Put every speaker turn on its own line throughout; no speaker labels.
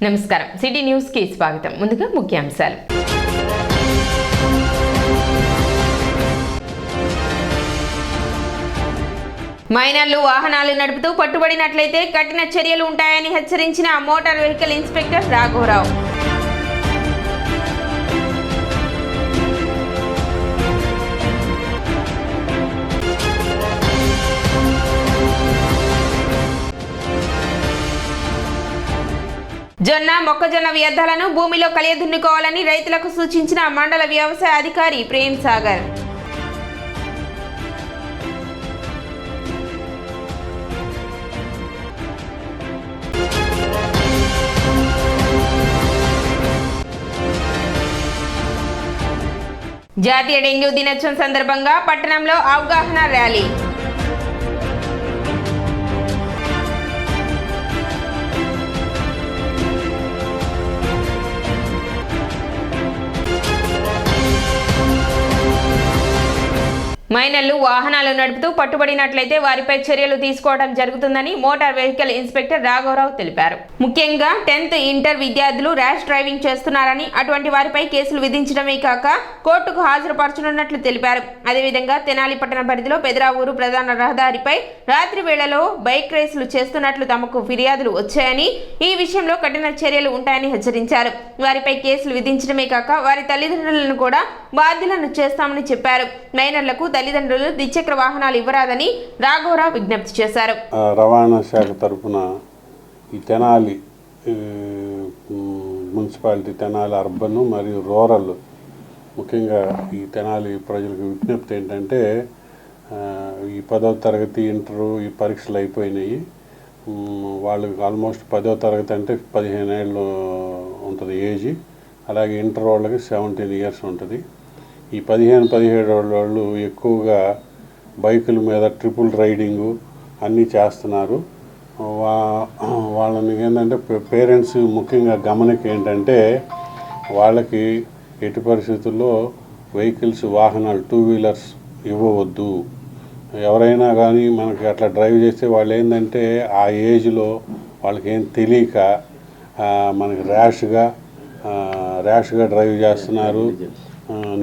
నమస్కారం city news కి స్వాగతం. ముందుగా ముఖ్యాంశాలు. మైనర్లు వాహనాలు నడుపుతూ పట్టుబడినట్లయితే కఠిన చర్యలు ఉంటాయని హెచ్చరించిన మోటార్ వెహికల్ ఇన్స్పెక్టర్ రాఘవరావు. జొన్న మొక్కజొన్న వ్యర్థాలను భూమిలో కలియదున్నుకోవాలని రైతులకు సూచించిన మండల వ్యవసాయ అధికారి ప్రేమ్ సాగర్. జాతీయ డెంగ్యూ దినోత్సవం సందర్భంగా పట్టణంలో అవగాహన ర్యాలీ. మైనర్లు వాహనాలు నడుపుతూ పట్టుబడినట్లయితే వారిపై చర్యలు తీసుకోవడం జరుగుతుందని మోటార్ వెహికల్ ఇన్స్పెక్టర్ రాఘవరావు తెలిపారు. ముఖ్యంగా 10th ఇంటర్ విద్యార్థులు ర్యాష్ డ్రైవింగ్ చేస్తున్నారని, అటువంటి వారిపై కేసులు విధించడమే కాక కోర్టుకు హాజరుపరచనున్నట్లు తెలిపారు. అదేవిధంగా తెనాలి పట్టణ పరిధిలో పెదరావూరు ప్రధాన రహదారిపై రాత్రి వేళలో బైక్ రేసులు చేస్తున్నట్లు తమకు ఫిర్యాదులు వచ్చాయని, ఈ విషయంలో కఠిన చర్యలు ఉంటాయని హెచ్చరించారు. వారిపై కేసులు విధించడమే కాక వారి తల్లిదండ్రులను కూడా బాధ్యులను చేస్తామని చెప్పారు. మైనర్లకు తల్లిదండ్రులు ద్విచక్ర వాహనాలు ఇవ్వరాదని రాఘవరావు విజ్ఞప్తి చేశారు.
రవాణా శాఖ తరఫున ఈ తెనాలి మున్సిపాలిటీ, తెనాలి అర్బన్ మరియు రూరల్, ముఖ్యంగా ఈ తెనాలి ప్రజలకు విజ్ఞప్తి ఏంటంటే, ఈ 10వ తరగతి ఇంటరు ఈ పరీక్షలు అయిపోయినాయి. వాళ్ళకి ఆల్మోస్ట్ 10వ తరగతి అంటే 15 ఏళ్ళు ఉంటుంది ఏజ్. అలాగే ఇంటర్ వాళ్ళకి 17 years ఉంటుంది. ఈ 15-17 వాళ్ళు ఎక్కువగా బైకుల మీద ట్రిపుల్ రైడింగు అన్నీ చేస్తున్నారు. వాళ్ళని ఏంటంటే పేరెంట్స్ ముఖ్యంగా గమనిక ఏంటంటే, వాళ్ళకి ఎట్టి పరిస్థితుల్లో వెహికల్స్, వాహనాలు, 2 వీలర్స్ ఇవ్వవద్దు. ఎవరైనా కానీ మనకి అట్లా డ్రైవ్ చేస్తే వాళ్ళు ఏంటంటే ఆ ఏజ్లో వాళ్ళకి ఏం తెలియక మనకి ర్యాష్గా డ్రైవ్ చేస్తున్నారు,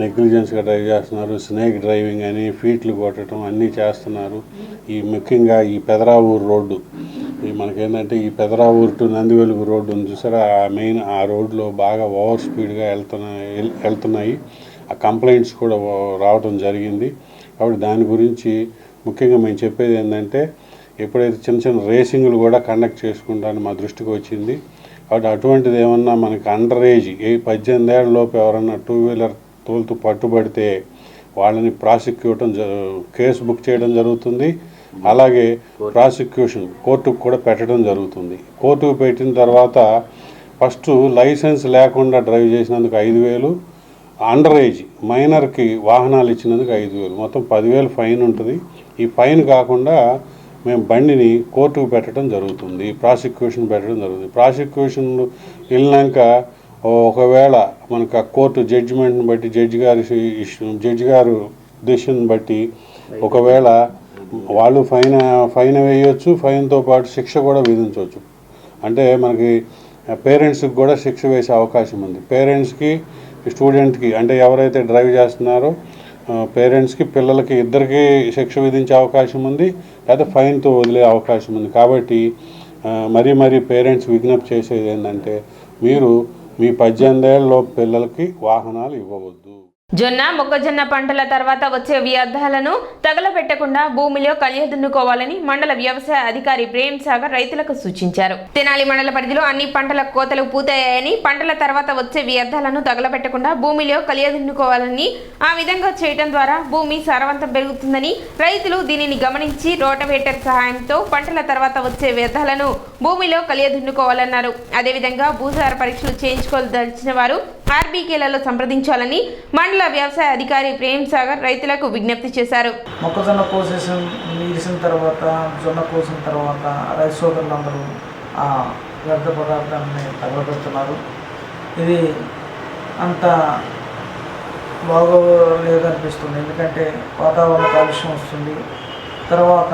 నెగ్లిజెన్స్గా డ్రైవ్ చేస్తున్నారు, స్నేక్ డ్రైవింగ్ అని, ఫీట్లు కొట్టడం అన్నీ చేస్తున్నారు. ఈ ముఖ్యంగా ఈ పెదరావూరు రోడ్డు, ఈ మనకేంటంటే ఈ పెదరావూరు టు నందివెలుగు రోడ్డు ఉంది చూసారా, మెయిన్ ఆ రోడ్లో బాగా ఓవర్ స్పీడ్గా వెళ్తున్నాయి. ఆ కంప్లైంట్స్ కూడా రావడం జరిగింది. కాబట్టి దాని గురించి ముఖ్యంగా మేము చెప్పేది ఏంటంటే, ఎప్పుడైతే చిన్న చిన్న రేసింగ్లు కూడా కండక్ట్ చేసుకుంటానని మా దృష్టికి వచ్చింది. కాబట్టి అటువంటిది ఏమన్నా మనకి అండర్ ఏజ్ 18 ఏళ్ళ లోపు ఎవరన్నా 2 వీలర్ తోలుతూ పట్టుబడితే వాళ్ళని కేసు బుక్ చేయడం జరుగుతుంది. అలాగే ప్రాసిక్యూషన్ కోర్టుకు కూడా పెట్టడం జరుగుతుంది. కోర్టుకు పెట్టిన తర్వాత ఫస్ట్ లైసెన్స్ లేకుండా డ్రైవ్ చేసినందుకు 5,000, అండర్ ఏజ్ మైనర్కి వాహనాలు ఇచ్చినందుకు 5,000, మొత్తం 10,000 ఫైన్ ఉంటుంది. ఈ ఫైన్ కాకుండా మేము బండిని కోర్టుకు పెట్టడం జరుగుతుంది, ప్రాసిక్యూషన్ పెట్టడం జరుగుతుంది. ప్రాసిక్యూషన్ వెళ్ళినాక ఒకవేళ మనకు ఆ కోర్టు జడ్జిమెంట్ని బట్టి, జడ్జి గారు డెసిషన్ బట్టి ఒకవేళ వాళ్ళు ఫైన్ వేయవచ్చు, ఫైన్తో పాటు శిక్ష కూడా విధించవచ్చు. అంటే మనకి పేరెంట్స్కి కూడా శిక్ష వేసే అవకాశం ఉంది. పేరెంట్స్కి, స్టూడెంట్కి, అంటే ఎవరైతే డ్రైవ్ చేస్తున్నారో పేరెంట్స్కి, పిల్లలకి ఇద్దరికి శిక్ష విధించే అవకాశం ఉంది, లేదా ఫైన్తో వదిలే అవకాశం ఉంది. కాబట్టి మరీ పేరెంట్స్ విజ్ఞప్తి చేసేది ఏంటంటే, మీరు మీ 18 ఏళ్ళలోపు పిల్లలకి వాహనాలు ఇవ్వవద్దు.
జొన్న మొక్కజొన్న పంటల తర్వాత వచ్చే వ్యర్థాలను తగలబెట్టకుండా భూమిలో కలియదున్నుకోవాలని మండల వ్యవసాయ అధికారి ప్రేమ్ సాగర్ రైతులకు సూచించారు. తెనాలి మండల పరిధిలో అన్ని పంటల కోతలు పూర్తయ్యాయని, పంటల తర్వాత వచ్చే వ్యర్థాలను తగలబెట్టకుండా భూమిలో కలియదున్నుకోవాలని, ఆ విధంగా చేయడం ద్వారా భూమి సారవంతం పెరుగుతుందని, రైతులు దీనిని గమనించి రోటవేటర్ సహాయంతో పంటల తర్వాత వచ్చే వ్యర్థాలను భూమిలో కలియదున్నుకోవాలన్నారు. అదేవిధంగా భూసార పరీక్షలు చేయించుకోదలిచిన వారు ఆర్బీకేలలో సంప్రదించాలని మండల వ్యవసాయ అధికారి ప్రేమ్ సాగర్ రైతులకు విజ్ఞప్తి చేశారు.
మొక్కజొన్న కోసేసిన తర్వాత, జొన్న కోసిన తర్వాత రైతు సోదరులందరూ ఆ వ్యర్థ పదార్థాన్ని తగలబెడుతున్నారు. ఇది అంత బాగోలేదనిపిస్తుంది. ఎందుకంటే వాతావరణ కాలుష్యం వస్తుంది. తర్వాత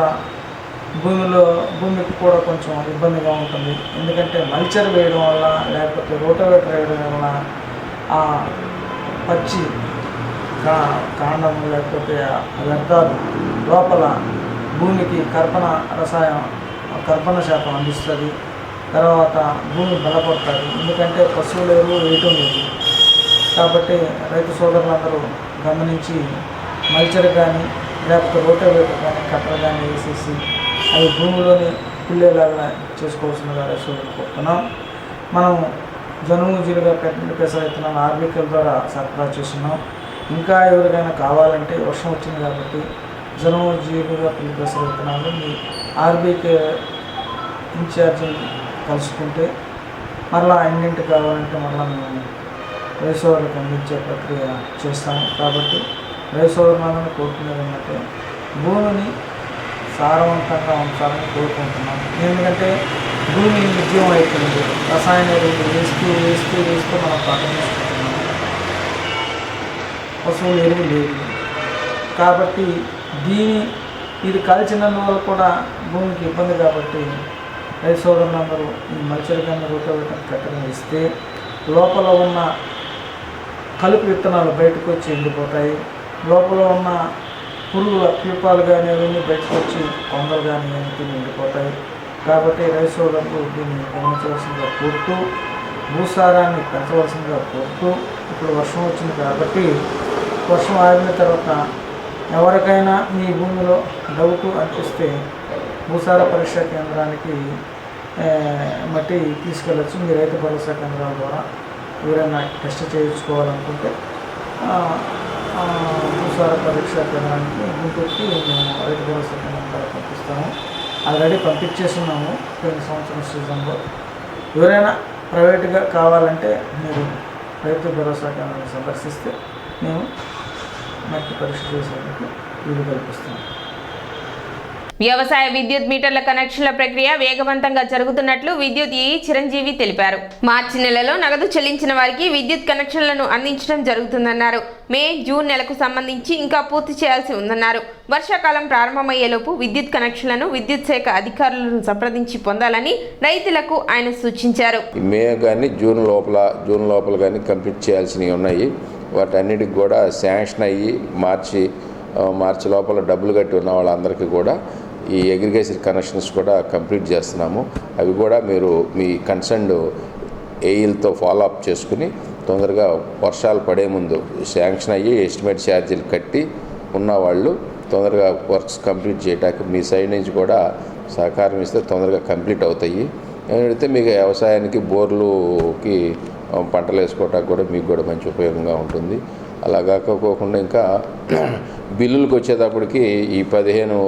భూమికి కూడా కొంచెం ఇబ్బందిగా ఉంటుంది. ఎందుకంటే మల్చర్ వేయడం వల్ల లేకపోతే రోటోవేటర్ వేయడం వల్ల ఆ పచ్చి కాండం లేకపోతే వ్యర్థాలు లోపల భూమికి కర్బన శాతం అందిస్తుంది. తర్వాత భూమి బలపడుతుంది. ఎందుకంటే పశువుల ఎరువు వేయటం లేదు. కాబట్టి రైతు సోదరులందరూ గమనించి మల్చర్ కానీ లేకపోతే రోటోవేటర్ కానీ కట్టర్ కానీ వేసేసి అవి భూమిలోని పుల్లేలాగా చేసుకోవాల్సిందిగా రైతు సోదరులు కోరుతున్నాం. మనం జనుముజీలుగా పెసర విత్తనాలు ఆర్బికల్ ద్వారా సరఫరా చేస్తున్నాం. ఇంకా ఎవరికైనా కావాలంటే వర్షం వచ్చింది కాబట్టి జనుముజీలుగా పెసర విత్తనాలు మీ ఆర్బికే ఇన్ఛార్జిని కలుసుకుంటే మరలా ఎన్నింటి కావాలంటే మరలా మేము రైతు సోదరులకు అందించే ప్రక్రియ చేస్తాము. కాబట్టి రైతు సోదరులను కోరుకునేది ఏంటంటే భూమిని సారవంతంగా ఉంచాలని కోరుకుంటున్నాను. ఎందుకంటే భూమి నిర్జీవం అయిపోయింది. రసాయన ఎరువులు వేస్తూ మనం పంట తీసుకుంటున్నాము. పశువుల ఎరువు లేదు. కాబట్టి ఇది కలిసినందువల్ల కూడా భూమికి ఇబ్బంది. కాబట్టి రైతు సోదరులందరూ ఈ మల్చరికన్నా రోటోవేటర్ కట్టడం ఇస్తే లోపల ఉన్న కలుపు విత్తనాలు బయటకు వచ్చి ఎండిపోతాయి. లోపల ఉన్న పురుగుల కీపాలు కానీ అవన్నీ బయటకు వచ్చి కొంగలు కానీ అవన్నీ ఎండిపోతాయి. కాబట్టి రైతు సోదరులు దీన్ని గమనించవలసిందిగా కోరుతూ భూసారాన్ని పెంచవలసిందిగా కోరుతూ ఇప్పుడు వర్షం వచ్చింది కాబట్టి వర్షం ఆగిన తర్వాత ఎవరికైనా మీ భూమిలో డౌట్ అనిపిస్తే భూసార పరీక్షా కేంద్రానికి మట్టి తీసుకెళ్ళచ్చు. మీ రైతు భరోసా కేంద్రాల ద్వారా ఎవరైనా టెస్ట్ చేయించుకోవాలనుకుంటే భూసార పరీక్షా కేంద్రానికి గుంటూరుకి మేము రైతు భరోసా కేంద్రం ద్వారా పంపిస్తాము. ఆల్రెడీ పంపించేస్తున్నాము పోయిన సంవత్సరం సీజన్లో. ఎవరైనా ప్రైవేట్గా కావాలంటే మీరు రైతు భరోసా కేంద్రాన్ని సందర్శిస్తే మేము మట్టి పరీక్ష చేసేందుకు వీలు కల్పిస్తాము.
వ్యవసాయ విద్యుత్ మీటర్ల కనెక్షన్ల ప్రక్రియ వేగవంతంగా జరుగుతున్నట్లు విద్యుత్ ఈ చిరంజీవి తెలిపారు. మార్చి నెలలో నగదు చెల్లించిన వారికి విద్యుత్ కనెక్షన్లను అందించడం జరుగుతుందన్నారు. మే, జూన్ నెలకు సంబంధించి ఇంకా పూర్తి చేయాల్సి ఉందన్నారు. వర్షాకాలం ప్రారంభమయ్యేలోపు విద్యుత్ కనెక్షన్లను విద్యుత్ శాఖ అధికారులను సంప్రదించి పొందాలని రైతులకు ఆయన సూచించారు.
మే కానీ జూన్ లోపల కానీ కంప్లీట్ చేయాల్సినవి ఉన్నాయి. వాటన్నిటికి కూడా శాంక్షన్ అయ్యి మార్చి లోపల డబ్బులు కట్టి ఉన్న వాళ్ళందరికీ కూడా ఈ అగ్రిగేషన్ కనెక్షన్స్ కూడా కంప్లీట్ చేస్తున్నాము. అవి కూడా మీరు మీ కన్సర్న్డ్ ఏఈలతో ఫాలో అప్ చేసుకుని తొందరగా వర్షాలు పడే ముందు శాంక్షన్ అయ్యి ఎస్టిమేట్ ఛార్జీలు కట్టి ఉన్నవాళ్ళు తొందరగా వర్క్స్ కంప్లీట్ చేయడానికి మీ సైడ్ నుంచి కూడా సహకారం ఇస్తే తొందరగా కంప్లీట్ అవుతాయి. ఏదైతే మీకు వ్యవసాయానికి బోర్లుకి పంటలు వేసుకోవడానికి కూడా మీకు కూడా మంచి ఉపయోగంగా ఉంటుంది. అలా కాకపోకుండా ఇంకా బిల్లులకు వచ్చేటప్పటికి ఈ 15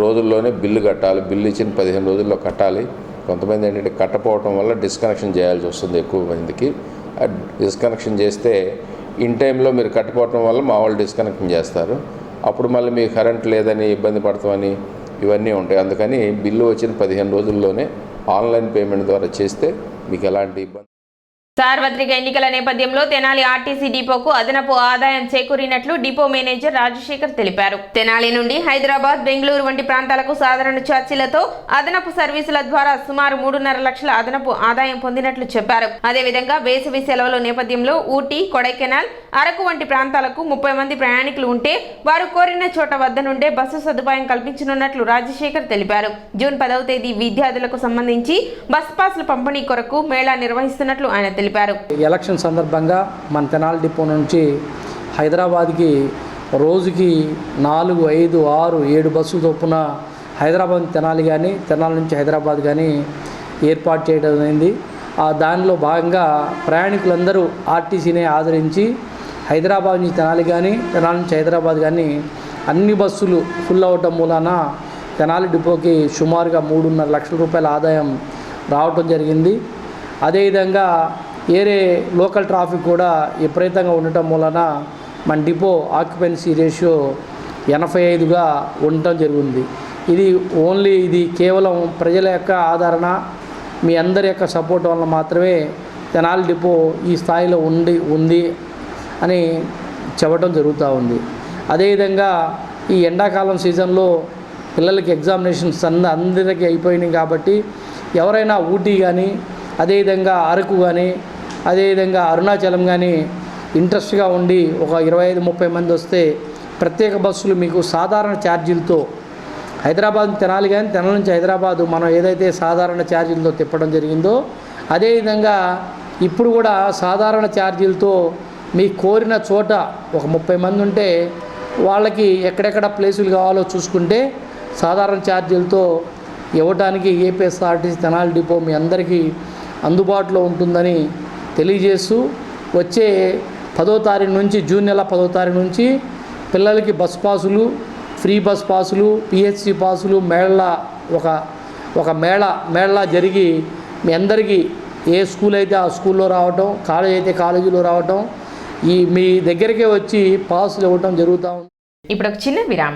రోజుల్లోనే బిల్లు కట్టాలి. బిల్లు ఇచ్చిన 15 రోజుల్లో కట్టాలి. కొంతమంది ఏంటంటే కట్టపోవటం వల్ల డిస్కనెక్షన్ చేయాల్సి వస్తుంది. ఎక్కువ మందికి డిస్కనెక్షన్ చేస్తే ఇన్ టైంలో మీరు కట్టపోవటం వల్ల మా వాళ్ళు డిస్కనెక్షన్ చేస్తారు. అప్పుడు మళ్ళీ మీకు కరెంట్ లేదని ఇబ్బంది పడతామని ఇవన్నీ ఉంటాయి. అందుకని బిల్లు వచ్చిన 15 రోజుల్లోనే ఆన్లైన్ పేమెంట్ ద్వారా చేస్తే మీకు ఎలాంటి ఇబ్బంది.
సార్వత్రిక ఎన్నికల నేపథ్యంలో తెనాలి ఆర్టీసీ డిపోకు అదనపు ఆదాయం చేకూరినట్లు డిపో మేనేజర్ రాజశేఖర్ తెలిపారు. తెనాలి నుండి హైదరాబాద్, బెంగళూరు వంటి ప్రాంతాలకు సాధారణ ఛార్జీలతో అదనపు సర్వీసుల ద్వారా సుమారు 3.5 లక్షల అదనపు ఆదాయం పొందినట్లు చెప్పారు. అదేవిధంగా వేసవి సెలవుల నేపథ్యంలో ఊటీ, కొడైకెనాల్, అరకు వంటి ప్రాంతాలకు 30 మంది ప్రయాణికులు ఉంటే వారు కోరిన చోట వద్ద నుండే బస్సు సదుపాయం కల్పించనున్నట్లు రాజశేఖర్ తెలిపారు. జూన్ 10వ తేదీ విద్యార్థులకు సంబంధించి బస్ పాస్ల పంపిణీ కొరకు మేళా నిర్వహిస్తున్నట్లు ఆయన తెలిపారు.
ఎలక్షన్ సందర్భంగా మన తెనాలి డిపో నుంచి హైదరాబాద్కి రోజుకి 4, 5, 6, 7 బస్సులు చొప్పున హైదరాబాద్ తెనాలి కానీ తెనాలి నుంచి హైదరాబాద్ కానీ ఏర్పాటు చేయడం అయింది. దానిలో భాగంగా ప్రయాణికులందరూ ఆర్టీసీని ఆదరించి హైదరాబాద్ నుంచి తెనాలి కానీ తెనాలి నుంచి హైదరాబాద్ కానీ అన్ని బస్సులు ఫుల్ అవటం మూలాన తెనాలి డిపోకి సుమారుగా 3.5 లక్షల రూపాయల ఆదాయం రావటం జరిగింది. అదేవిధంగా ఏరే లోకల్ ట్రాఫిక్ కూడా విపరీతంగా ఉండటం మూలన మన డిపో ఆక్యుపెన్సీ రేషియో 85గా ఉండటం జరిగింది. ఇది కేవలం ప్రజల యొక్క ఆదరణ, మీ అందరి యొక్క సపోర్ట్ వల్ల మాత్రమే తెనాలి డిపో ఈ స్థాయిలో ఉంది అని చెప్పడం జరుగుతూ ఉంది. అదేవిధంగా ఈ ఎండాకాలం సీజన్లో పిల్లలకి ఎగ్జామినేషన్స్ అందరికీ అయిపోయినాయి కాబట్టి ఎవరైనా ఊటీ కానీ అదేవిధంగా అరకు కానీ అదేవిధంగా అరుణాచలం కానీ ఇంట్రెస్ట్గా ఉండి ఒక 25-30 మంది వస్తే ప్రత్యేక బస్సులు మీకు సాధారణ ఛార్జీలతో హైదరాబాద్ తెనాలి కానీ తెనాలి నుంచి హైదరాబాదు మనం ఏదైతే సాధారణ ఛార్జీలతో తిప్పడం జరిగిందో అదేవిధంగా ఇప్పుడు కూడా సాధారణ ఛార్జీలతో మీకు కోరిన చోట ఒక 30 మంది ఉంటే వాళ్ళకి ఎక్కడెక్కడ ప్లేసులు కావాలో చూసుకుంటే సాధారణ ఛార్జీలతో ఇవ్వడానికి ఏపీఎస్ఆర్టీసీ తెనాలి డిపో మీ అందరికీ అందుబాటులో ఉంటుందని తెలియజేస్తూ వచ్చే 10వ తారీఖు నుంచి జూన్ నెల 10వ తారీఖు నుంచి పిల్లలకి బస్ పాసులు ఫ్రీ బస్ పాసులు పిహెచ్సి పాసులు ఒక మేళా జరిగి మీ అందరికీ ఏ స్కూల్ అయితే ఆ స్కూల్లో రావటం కాలేజ్ అయితే కాలేజీలో రావటం మీ దగ్గరికే వచ్చి పాసులు ఇవ్వటం జరుగుతూ ఉంది.
ఇప్పుడు ఒక చిన్న విరామం.